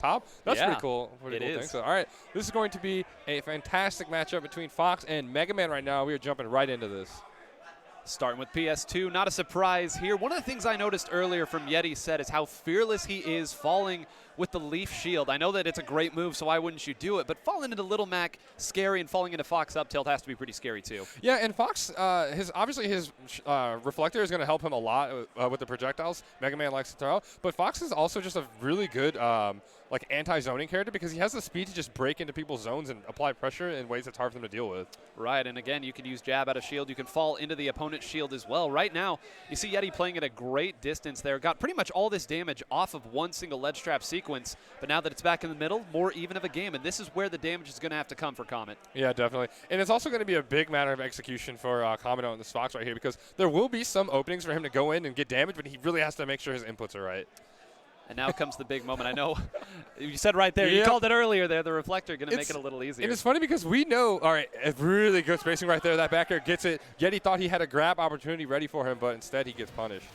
top. That's Yeah, pretty cool. Pretty cool thing. So, all right, this is going to be a fantastic matchup between Fox and Megaman right now. We are jumping right into this. Starting with PS2, not a surprise here. One of the things I noticed earlier from Yeti said is how fearless he is falling with the Leaf Shield. I know that it's a great move, so why wouldn't you do it? But falling into Little Mac, scary, and falling into Fox up tilt has to be pretty scary too. Yeah, and Fox, obviously his reflector is going to help him a lot with the projectiles Mega Man likes to throw. But Fox is also just a really good like anti-zoning character because he has the speed to just break into people's zones and apply pressure in ways that's hard for them to deal with. Right, and again, you can use jab out of shield. You can fall into the opponent's shield as well. Right now, you see Yeti playing at a great distance there. Got pretty much all this damage off of one single ledge trap sequence, but now that it's back in the middle, more even of a game, and this is where the damage is going to have to come for Comet. Yeah, definitely. And it's also going to be a big matter of execution for Comet on this Fox right here because there will be some openings for him to go in and get damage, but he really has to make sure his inputs are right. And now comes the big moment. I know you said right there, you called it earlier there, the reflector going to make it a little easier. And it's funny because we know, all right, it's really good spacing right there. That back air gets it. Yeti thought he had a grab opportunity ready for him, but instead he gets punished.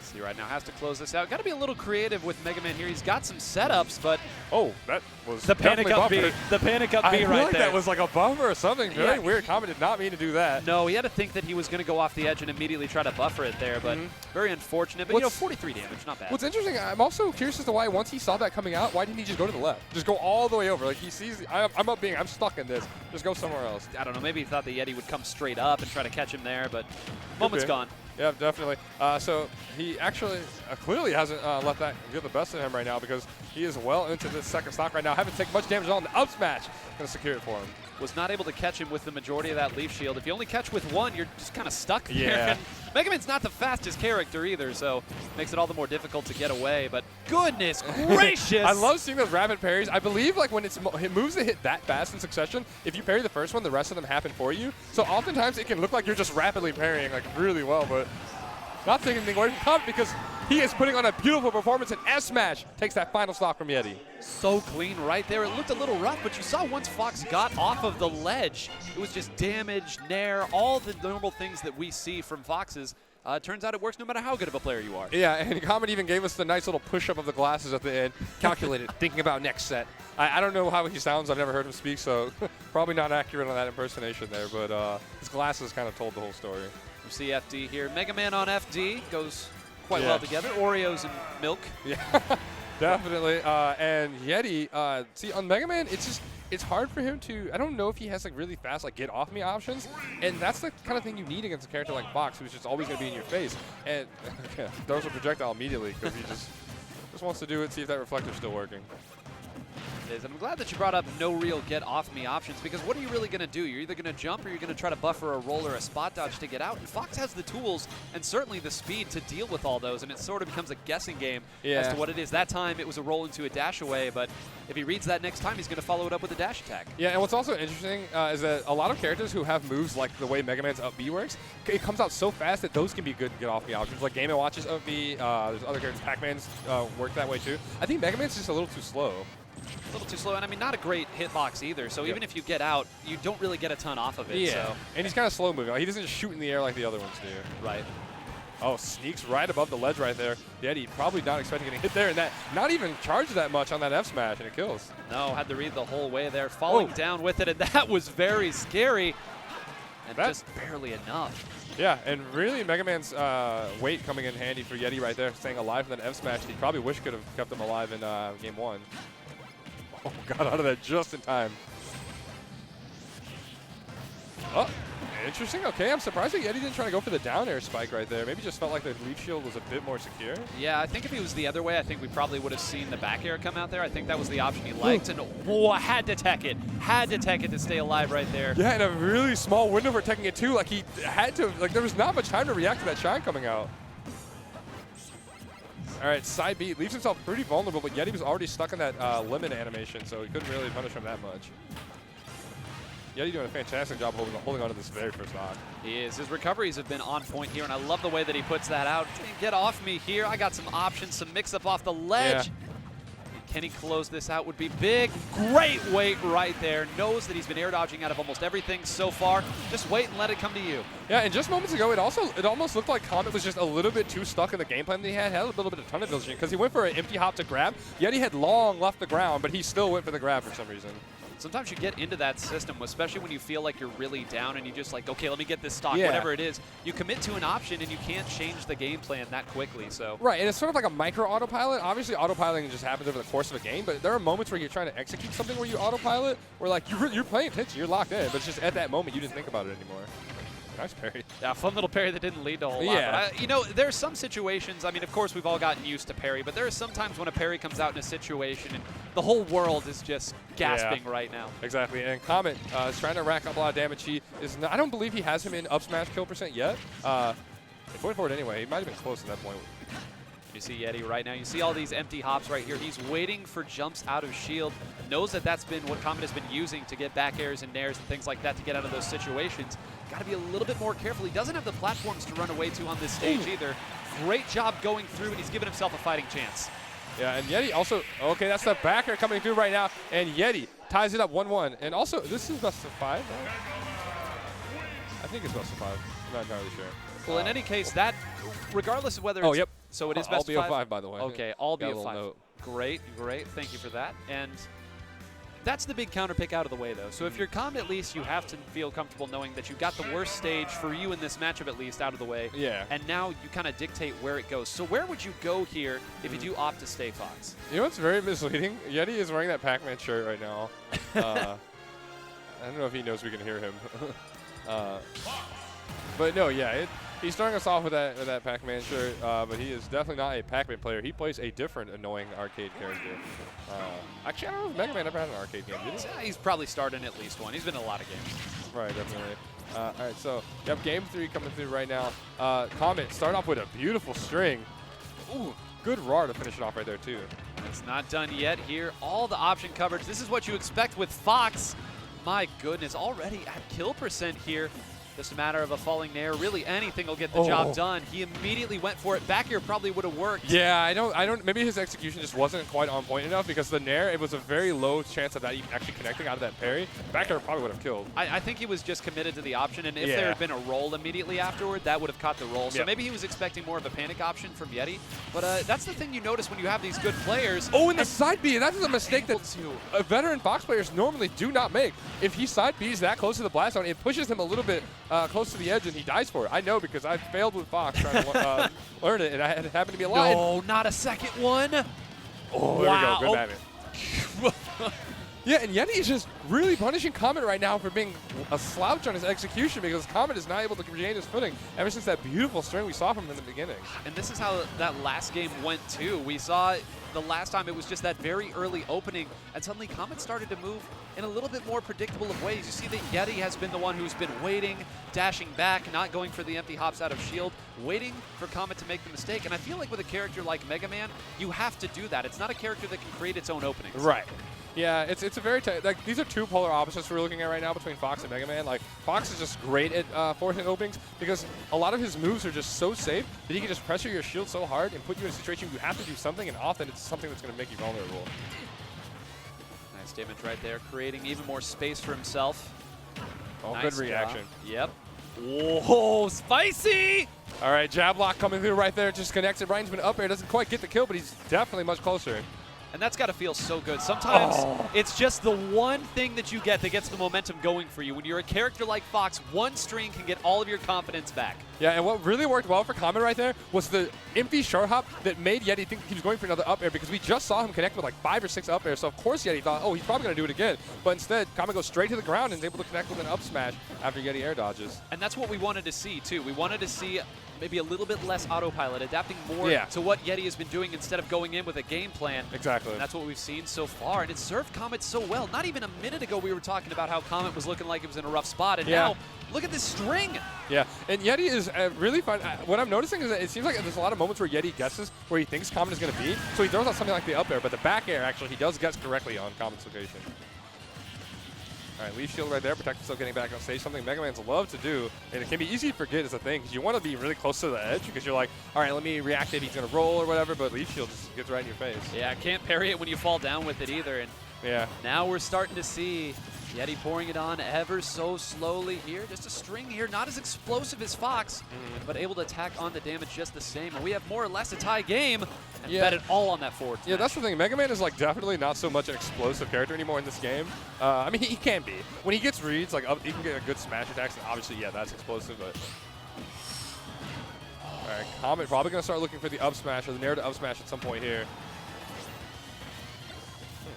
See right now, has to close this out. Got to be a little creative with Mega Man here. He's got some setups, but that was the panic up B. The panic up B right like there. That was like a buffer or something. Very weird. Comet did not mean to do that. No, he had to think that he was going to go off the edge and immediately try to buffer it there, but very unfortunate. But 43 damage, not bad. What's interesting, I'm also curious as to why once he saw that coming out, why didn't he just go to the left? Just go all the way over. Like he sees, I'm stuck in this. Just go somewhere else. I don't know. Maybe he thought the Yeti would come straight up and try to catch him there, but moment's gone. Yeah, definitely. So he actually clearly hasn't let that get the best of him right now because he is well into this second stock right now. Haven't taken much damage at all. The up smash going to secure it for him. Was not able to catch him with the majority of that Leaf Shield. If you only catch with one, you're just kind of stuck there. Yeah. Mega Man's not the fastest character either, so makes it all the more difficult to get away. But goodness gracious! I love seeing those rapid parries. I believe like when it moves that hit that fast in succession, if you parry the first one, the rest of them happen for you. So oftentimes it can look like you're just rapidly parrying like really well, but not taking anything away from Comet because he is putting on a beautiful performance, and S-Smash takes that final stock from Yeti. So clean right there. It looked a little rough, but you saw once Fox got off of the ledge, it was just damage, nair, all the normal things that we see from Fox's. Turns out it works no matter how good of a player you are. Yeah, and Comet even gave us the nice little push-up of the glasses at the end. Calculated, thinking about next set. I don't know how he sounds. I've never heard him speak, so probably not accurate on that impersonation there, but his glasses kind of told the whole story. You see FD here. Mega Man on FD goes quite well together. Oreos and milk. Yeah, definitely. And Yeti, see, on Mega Man, it's hard for him to, I don't know if he has like really fast like get off me options, and that's the kind of thing you need against a character like Fox, who's just always going to be in your face, and throws a projectile immediately because he just wants to do it, see if that reflector's still working. And I'm glad that you brought up no real get off me options, because what are you really going to do? You're either going to jump or you're going to try to buffer a roll or a spot dodge to get out. And Fox has the tools and certainly the speed to deal with all those, and it sort of becomes a guessing game as to what it is. That time it was a roll into a dash away, but if he reads that next time, he's going to follow it up with a dash attack. Yeah, and what's also interesting is that a lot of characters who have moves like the way Mega Man's up B works, it comes out so fast that those can be good get off me options. Like Game & Watch's up B, there's other characters, Pac-Man's work that way too. I think Mega Man's just a little too slow. A little too slow, and I mean, not a great hitbox either, so even if you get out, you don't really get a ton off of it. Yeah, so. And he's kind of slow moving. He doesn't shoot in the air like the other ones do. Right. Oh, sneaks right above the ledge right there. Yeti probably not expecting getting hit there, and that not even charged that much on that F smash, and it kills. No, had to read the whole way there, falling down with it, and that was very scary, and just barely enough. Yeah, and really Mega Man's weight coming in handy for Yeti right there, staying alive from that F smash. He probably wish could have kept him alive in game one. Oh, got out of that just in time. Oh, interesting. Okay, I'm surprised that Yeti didn't try to go for the down air spike right there. Maybe just felt like the Leaf Shield was a bit more secure. Yeah, I think if he was the other way, I think we probably would have seen the back air come out there. I think that was the option he liked, and had to tech it. Had to tech it to stay alive right there. Yeah, and a really small window for teching it too. Like he had to, like there was not much time to react to that shine coming out. All right, side B leaves himself pretty vulnerable, but Yeti was already stuck in that limit animation, so he couldn't really punish him that much. Yeti doing a fantastic job holding on to this very first stock. He is. His recoveries have been on point here, and I love the way that he puts that out. Get off me here. I got some options, some mix-up off the ledge. Yeah. He Can he close this out? Would be big. Great wait right there. Knows that he's been air dodging out of almost everything so far. Just wait and let it come to you. Yeah, and just moments ago, it almost looked like Comet was just a little bit too stuck in the game plan that he had a little bit of tunnel vision because he went for an empty hop to grab. Yeti had long left the ground, but he still went for the grab for some reason. Sometimes you get into that system, especially when you feel like you're really down and you just like, okay, let me get this stock, Yeah. whatever it is. You commit to an option and you can't change the game plan that quickly. So Right, and it's sort of like a micro autopilot. Obviously, autopiloting just happens over the course of a game, but there are moments where you're trying to execute something where you autopilot, where like you're playing attention, you're locked in, but it's just at that moment you didn't think about it anymore. Nice parry. yeah, fun little parry that didn't lead to a whole lot. Yeah. But you know, there's some situations, I mean, of course, we've all gotten used to parry, but there are some times when a parry comes out in a situation and the whole world is just gasping right now. Exactly, and Comet is trying to rack up a lot of damage. He is not, I don't believe he has him in up smash kill percent yet. Going forward anyway, he might have been close at that point. You see Yeti right now. You see all these empty hops right here. He's waiting for jumps out of shield. Knows that that's been what Comet has been using to get back airs and nairs and things like that to get out of those situations. Got to be a little bit more careful. He doesn't have the platforms to run away to on this stage either. Great job going through, and he's given himself a fighting chance. Yeah, and Yeti also, okay, that's the backer coming through right now, and Yeti ties it up 1-1. And also, this is best of 5, right? I think it's best of 5. I'm not entirely sure. Well, in any case, that, regardless of whether it's... Oh, yep. So it is All best of 5? BO5, by the way. Okay, all Got a little BO5. note. Great, great. Thank you for that. And that's the big counter pick out of the way, though. So if you're Comet, at least you have to feel comfortable knowing that you got the worst stage for you in this matchup, at least, out of the way. Yeah. And now you kind of dictate where it goes. So where would you go here if you do opt to stay Fox? You know what's very misleading? Yeti is wearing that Pac-Man shirt right now. I don't know if he knows we can hear him. But no, yeah, he's starting us off with that Pac-Man shirt, but he is definitely not a Pac-Man player. He plays a different annoying arcade character. Actually, I don't know if Megaman ever had an arcade game, did he? Yeah, he's probably started in at least one. He's been in a lot of games. Right, definitely. All right, so yep, game 3 coming through right now. Comet start off with a beautiful string. Ooh, good RAR to finish it off right there too. It's not done yet here. All the option coverage. This is what you expect with Fox. My goodness, already at kill percent here. Just a matter of a falling nair. Really, anything will get the job done. He immediately went for it. Back here probably would have worked. Yeah, I don't. Maybe his execution just wasn't quite on point enough because the nair, it was a very low chance of that even actually connecting out of that parry. Back air probably would have killed. I think he was just committed to the option, and if there had been a roll immediately afterward, that would have caught the roll. So maybe he was expecting more of a panic option from Yeti. But that's the thing you notice when you have these good players. Oh, and the side B, that is a mistake that veteran Fox players normally do not make. If he side Bs that close to the blast zone, it pushes him a little bit close to the edge, and he dies for it. I know because I failed with Fox trying to learn it, and I happened to be alive. No, not a second one. Oh, there wow. we go. Good Batman. Yeah, and Yeti is just really punishing Comet right now for being a slouch on his execution because Comet is not able to regain his footing ever since that beautiful string we saw from him in the beginning. And this is how that last game went, too. We saw the last time it was just that very early opening, and suddenly Comet started to move in a little bit more predictable of ways. You see that Yeti has been the one who's been waiting, dashing back, not going for the empty hops out of shield, waiting for Comet to make the mistake. And I feel like with a character like Megaman, you have to do that. It's not a character that can create its own openings. Right. Yeah, it's a very like these are two polar opposites we're looking at right now between Fox and Megaman. Like Fox is just great at forcing openings because a lot of his moves are just so safe that he can just pressure your shield so hard and put you in a situation where you have to do something, and often it's something that's going to make you vulnerable. Nice damage right there, creating even more space for himself. Oh, Nice good reaction. Job. Yep. Whoa, spicy! All right, jab lock coming through right there, just connects it right into an up air. Doesn't quite get the kill, but he's definitely much closer. And that's got to feel so good. Sometimes it's just the one thing that you get that gets the momentum going for you. When you're a character like Fox, one string can get all of your confidence back. Yeah, and what really worked well for Comet right there was the empty short hop that made Yeti think he was going for another up air because we just saw him connect with like 5 or 6 up airs. So of course Yeti thought, oh, he's probably going to do it again. But instead, Comet goes straight to the ground and is able to connect with an up smash after Yeti air dodges. And that's what we wanted to see, too. We wanted to see maybe a little bit less autopilot, adapting more to what Yeti has been doing instead of going in with a game plan. Exactly. And that's what we've seen so far, and it served Comet so well. Not even a minute ago we were talking about how Comet was looking like it was in a rough spot, and now look at this string. Yeah, and Yeti is really fun. What I'm noticing is that it seems like there's a lot of moments where Yeti guesses where he thinks Comet is going to be, so he throws out something like the up air, but the back air, actually, he does guess correctly on Comet's location. All right, Leaf Shield right there, protect himself getting back on stage. Something Megamans love to do, and it can be easy to forget is a thing, because you want to be really close to the edge, because you're like, all right, let me react if he's going to roll or whatever, but Leaf Shield just gets right in your face. Yeah, can't parry it when you fall down with it either. And yeah. Now we're starting to see Yeti pouring it on ever so slowly here. Just a string here, not as explosive as Fox, but able to attack on the damage just the same. And we have more or less a tie game, and bet it all on that forward smash. Yeah, that's the thing. Megaman is like definitely not so much an explosive character anymore in this game. I mean, he can be. When he gets reads, like he can get a good smash attacks, and obviously, yeah, that's explosive, but... All right, Comet probably going to start looking for the up smash or the nair to up smash at some point here.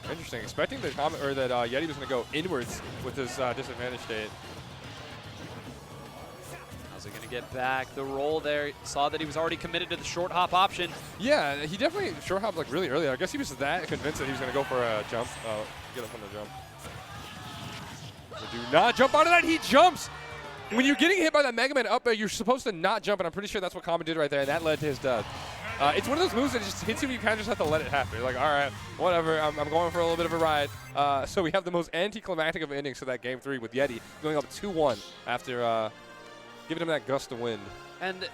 Interesting. Expecting that Comet or that Yeti was going to go inwards with his disadvantage state. How's he going to get back? The roll there. Saw that he was already committed to the short hop option. Yeah, he definitely short hopped like really early. I guess he was that convinced that he was going to go for a jump. Get up on the jump. So do not jump onto that. He jumps. When you're getting hit by that Megaman up there, you're supposed to not jump, and I'm pretty sure that's what Comet did right there, and that led to his death. It's one of those moves that just hits you, you kind of just have to let it happen. You're like, all right, whatever, I'm going for a little bit of a ride. So we have the most anticlimactic of endings to that Game 3 with Yeti going up 2-1 after giving him that gust of wind. And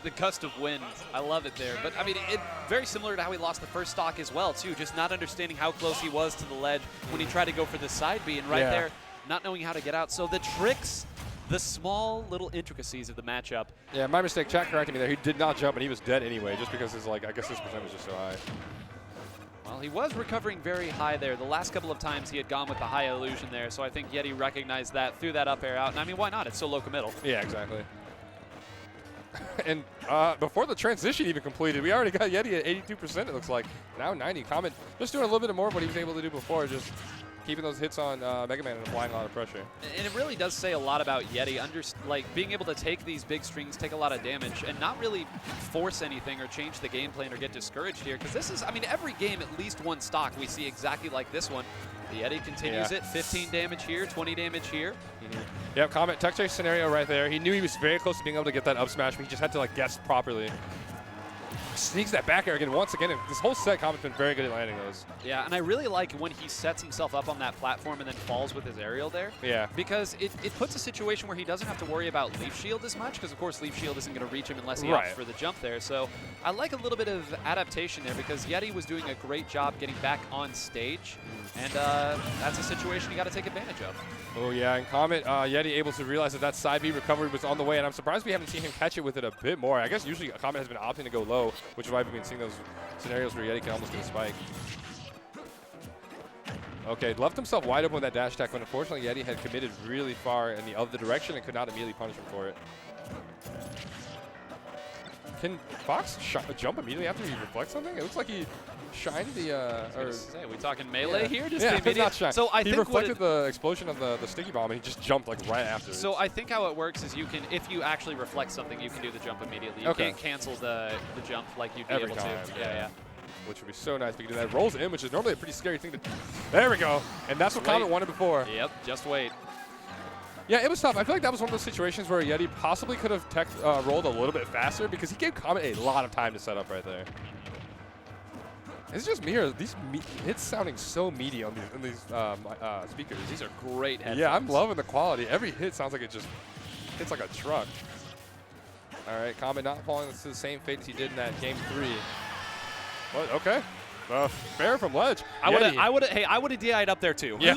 the gust of wind, I love it there. But, I mean, it very similar to how he lost the first stock as well, too, just not understanding how close he was to the ledge when he tried to go for the side B, and right there, not knowing how to get out. So the tricks, the small little intricacies of the matchup. Yeah, my mistake. Chat corrected me there. He did not jump, and he was dead anyway, just because his I guess his percent was just so high. Well, he was recovering very high there. The last couple of times he had gone with the high illusion there, so I think Yeti recognized that, threw that up air out, and I mean, why not? It's so low committal. Yeah, exactly. And before the transition even completed, we already got Yeti at 82%, it looks like. Now 90. Comet just doing a little bit more of what he was able to do before, just keeping those hits on Megaman and applying a lot of pressure. And it really does say a lot about Yeti, being able to take these big strings, take a lot of damage, and not really force anything or change the game plan or get discouraged here. Because this is, I mean, every game, at least one stock we see exactly like this one. The Yeti continues it, 15 damage here, 20 damage here. Yep, Comet tech chase scenario right there. He knew he was very close to being able to get that up smash, but he just had to guess properly. Sneaks that back air again once again. This whole set, Comet's been very good at landing those. Yeah, and I really like when he sets himself up on that platform and then falls with his aerial there. Yeah. Because it puts a situation where he doesn't have to worry about Leaf Shield as much, because of course Leaf Shield isn't going to reach him unless he opts for the jump there. So I like a little bit of adaptation there, because Yeti was doing a great job getting back on stage, and that's a situation you got to take advantage of. Oh yeah, and Comet, Yeti able to realize that side B recovery was on the way, and I'm surprised we haven't seen him catch it with it a bit more. I guess usually Comet has been opting to go low, which is why we've been seeing those scenarios where Yeti can almost get a spike. Okay, left himself wide open with that dash attack, but unfortunately Yeti had committed really far in the other direction and could not immediately punish him for it. Can Fox jump immediately after he reflects something? It looks like he shined the. Are we talking melee here? Just yeah, not shine. So I he think reflected the explosion of the sticky bomb, and he just jumped right after. So I think how it works is you can, if you actually reflect something, you can do the jump immediately. You can't cancel the jump like you'd be able to. Yeah. Which would be so nice if we could do that. Rolls in, which is normally a pretty scary thing to do. There we go. And that's what Comet wanted before. Yep, just wait. Yeah, it was tough. I feel like that was one of those situations where Yeti possibly could have rolled a little bit faster, because he gave Comet a lot of time to set up right there. Is it just me, or are these hits sounding so meaty on these speakers? These are great headphones. Yeah, I'm loving the quality. Every hit sounds like it just hits like a truck. All right, Comet not falling into the same fate as he did in that Game 3. What? Okay. Fair from ledge. I would have DI'd up there too. Yeah,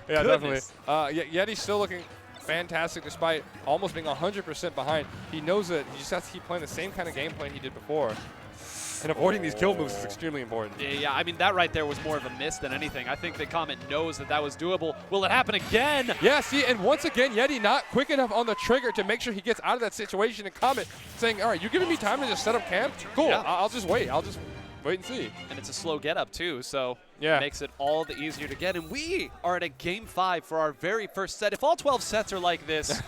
yeah, definitely. Yeti's still looking fantastic despite almost being 100% behind. He knows that he just has to keep playing the same kind of game plan he did before. And avoiding these kill moves is extremely important. Yeah, I mean, that right there was more of a miss than anything. I think that Comet knows that was doable. Will it happen again? Yeah, see, and once again, Yeti not quick enough on the trigger to make sure he gets out of that situation, and Comet saying, all right, you're giving me time to just set up camp? Cool, yeah. I'll just wait. I'll just wait and see. And it's a slow get up too, so it makes it all the easier to get. And we are at a Game 5 for our very first set. If all 12 sets are like this,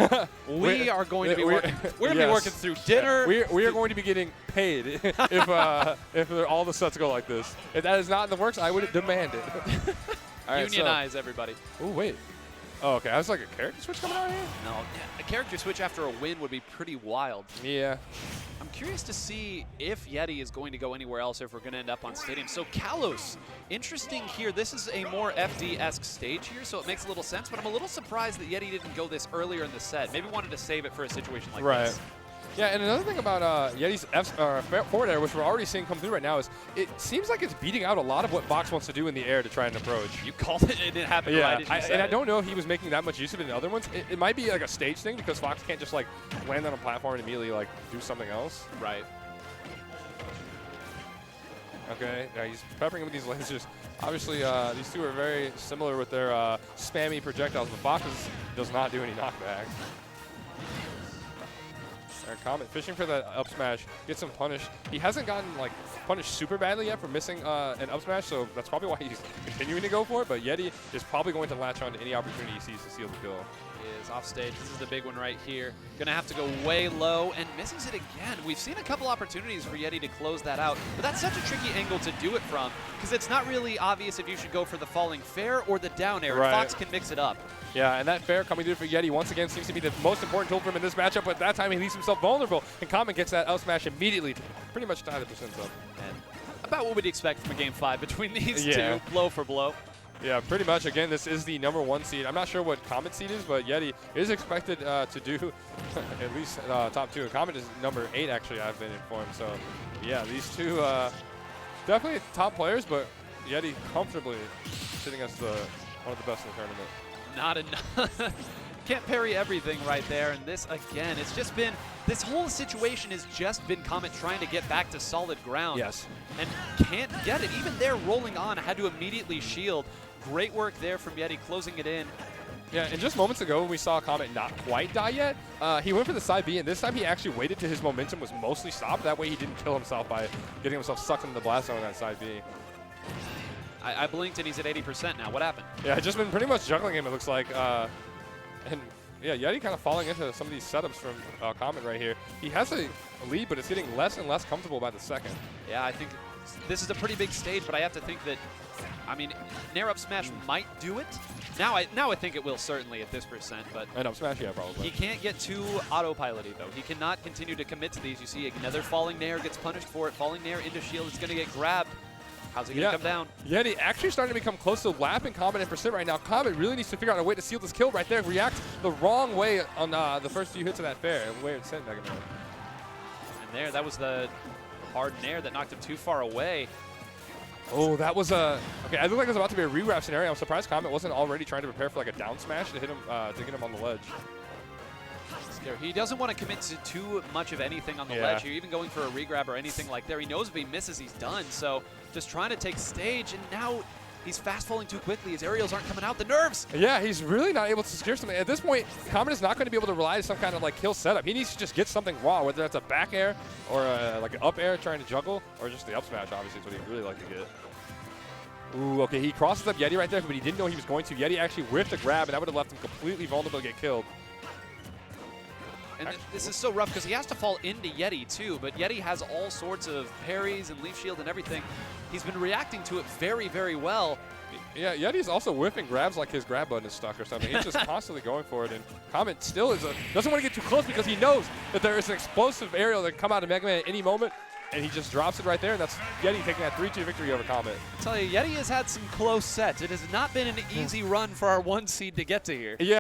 we are going to be working. We're going to be working through dinner. We are going to be getting paid if all the sets go like this. If that is not in the works, I would demand it. All right, unionize everybody. Oh wait. Oh, okay. I was like, a character switch coming out here? No, a character switch after a win would be pretty wild. Yeah. I'm curious to see if Yeti is going to go anywhere else, or if we're going to end up on Stadium. So Kalos, interesting here. This is a more FD-esque stage here, so it makes a little sense, but I'm a little surprised that Yeti didn't go this earlier in the set. Maybe wanted to save it for a situation like this. Yeah, and another thing about Yeti's forward air, which we're already seeing come through right now, is it seems like it's beating out a lot of what Fox wants to do in the air to try and approach. You called it, and it happened right as you said and I it. don't know if he was making that much use of it in other ones. It might be like a stage thing because Fox can't just like land on a platform and immediately like do something else. Right. Okay, now he's peppering him with these lasers. Obviously, these two are very similar with their spammy projectiles, but Fox does not do any knockback. Comet fishing for that up smash, gets him punished. He hasn't gotten like punished super badly yet for missing an up smash, so that's probably why he's continuing to go for it. But Yeti is probably going to latch on to any opportunity he sees to seal the kill. He is off stage. This is the big one right here. Gonna have to go way low and misses it again. We've seen a couple opportunities for Yeti to close that out, but that's such a tricky angle to do it from because it's not really obvious if you should go for the falling fair or the down air. Right. Fox can mix it up. Yeah, and that fair coming through for Yeti once again seems to be the most important tool for him in this matchup, but that time he leaves himself vulnerable, and Comet gets that out smash immediately to pretty much tie the percents up. And about what we'd expect from a Game 5 between these Yeah. two, blow for blow. Yeah, pretty much. Again, this is the #1 seed. I'm not sure what Comet's seed is, but Yeti is expected to do at least top 2. And Comet is #8, actually, I've been informed. So, yeah, these two definitely top players, but Yeti comfortably sitting as one of the best in the tournament. Not enough. Can't parry everything right there. And this, again, it's just been, this whole situation has just been Comet trying to get back to solid ground. Yes. And can't get it. Even there, rolling on, had to immediately shield. Great work there from Yeti, closing it in. Yeah, and just moments ago when we saw Comet not quite die yet, he went for the side B, and this time he actually waited till his momentum was mostly stopped. That way he didn't kill himself by getting himself sucked into the blast zone on that side B. I blinked and he's at 80% now. What happened? Yeah, I've just been pretty much juggling him, it looks like. And yeah, Yeti kind of falling into some of these setups from Comet right here. He has a lead, but it's getting less and less comfortable by the second. Yeah, I think this is a pretty big stage, but I have to think that, I mean, Nair up smash might do it. Now I think it will certainly at this percent, but And up smash, yeah, probably. he can't get too autopiloty though. He cannot continue to commit to these. You see another falling Nair, gets punished for it. Falling Nair into shield, it's going to get grabbed. How's he going to come down? Yeti actually starting to become close to lapping Comet in percent right now. Comet really needs to figure out a way to seal this kill right there. React the wrong way on the first few hits of that fair, the way it sent Megaman. And there, that was the hard Nair that knocked him too far away. Oh, that was a... Okay, I looked like it was about to be a regrab scenario. I'm surprised Comet wasn't already trying to prepare for like a down smash to hit him, to get him on the ledge. He doesn't want to commit to too much of anything on the ledge here, even going for a regrab or anything like there. He knows if he misses, he's done. So just trying to take stage, and now he's fast falling too quickly. His aerials aren't coming out. The nerves! Yeah, he's really not able to secure something. At this point, Comet is not going to be able to rely on some kind of like kill setup. He needs to just get something raw, whether that's a back air or like an up air trying to juggle, or just the up smash, obviously, is what he'd really like to get. Ooh, okay, he crosses up Yeti right there, but he didn't know he was going to. Yeti actually whiffed a grab, and that would have left him completely vulnerable to get killed. And this is so rough because he has to fall into Yeti too, but Yeti has all sorts of parries and leaf shield and everything. He's been reacting to it very, very well. Yeah, Yeti's also whiffing grabs like his grab button is stuck or something. He's just constantly going for it, and Comet still doesn't want to get too close because he knows that there is an explosive aerial that can come out of Megaman at any moment, and he just drops it right there, and that's Yeti taking that 3-2 victory over Comet. I tell you, Yeti has had some close sets. It has not been an easy run for our 1 seed to get to here. Yeah.